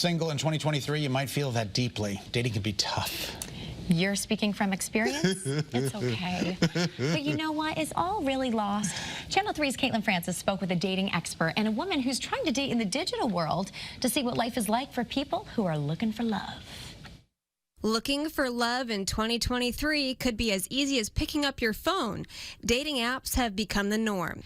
Single in 2023, you might feel that deeply. Dating can be tough. You're speaking from experience? It's okay. But you know what? It's all really lost. Channel 3's Caitlin Francis spoke with a dating expert and a woman who's trying to date in the digital world to see what life is like for people who are looking for love. Looking for love in 2023 could be as easy as picking up your phone. Dating apps have become the norm.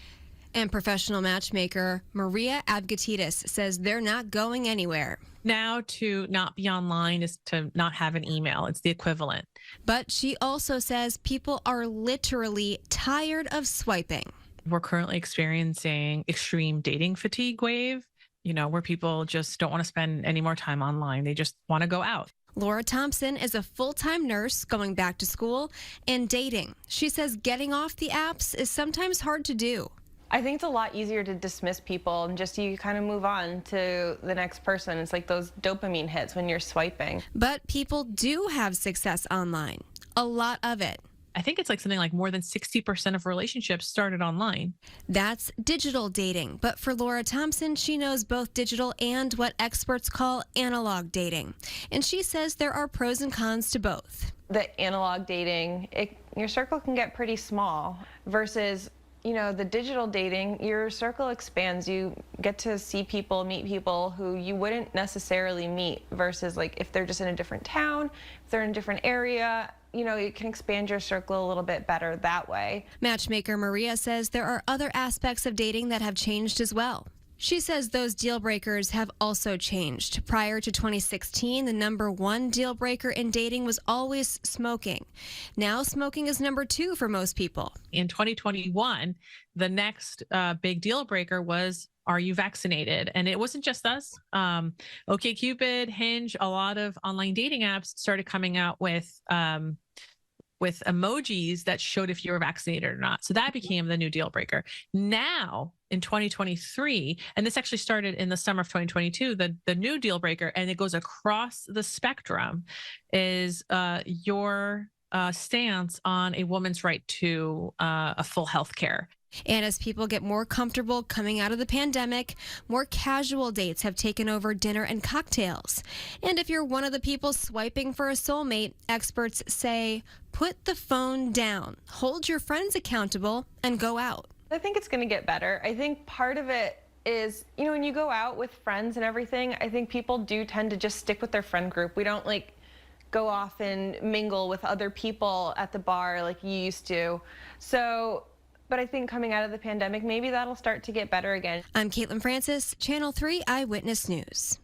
And professional matchmaker Maria Avgitidis says they're not going anywhere. Now to not be online is to not have an email. It's the equivalent. But she also says people are literally tired of swiping. We're currently experiencing extreme dating fatigue wave, where people just don't want to spend any more time online. They just want to go out. Laura Thompson is a full-time nurse going back to school and dating. She says getting off the apps is sometimes hard to do. I think it's a lot easier to dismiss people and just you kind of move on to the next person. It's like those dopamine hits when you're swiping. But people do have success online, a lot of it. I think it's something like more than 60% of relationships started online. That's digital dating. But for Laura Thompson, she knows both digital and what experts call analog dating. And she says there are pros and cons to both. The analog dating, your circle can get pretty small versus the digital dating, your circle expands. You get to see people, meet people who you wouldn't necessarily meet versus if they're just in a different town, if they're in a different area, you can expand your circle a little bit better that way. Matchmaker Maria says there are other aspects of dating that have changed as well. She says those deal breakers have also changed. Prior to 2016, the #1 deal breaker in dating was always smoking. Now smoking is #2 for most people. In 2021, the next big deal breaker was, are you vaccinated? And it wasn't just us. OkCupid, Hinge, a lot of online dating apps started coming out with emojis that showed if you were vaccinated or not. So that became the new deal breaker. Now, in 2023, and this actually started in the summer of 2022, the new deal breaker, and it goes across the spectrum, is your stance on a woman's right to a full health care. And as people get more comfortable coming out of the pandemic, more casual dates have taken over dinner and cocktails. And if you're one of the people swiping for a soulmate, experts say, put the phone down, hold your friends accountable, and go out. I think it's going to get better. I think part of it is, when you go out with friends and everything, I think people do tend to just stick with their friend group. We don't go off and mingle with other people at the bar like you used to. But I think coming out of the pandemic, maybe that'll start to get better again. I'm Caitlin Francis, Channel 3 Eyewitness News.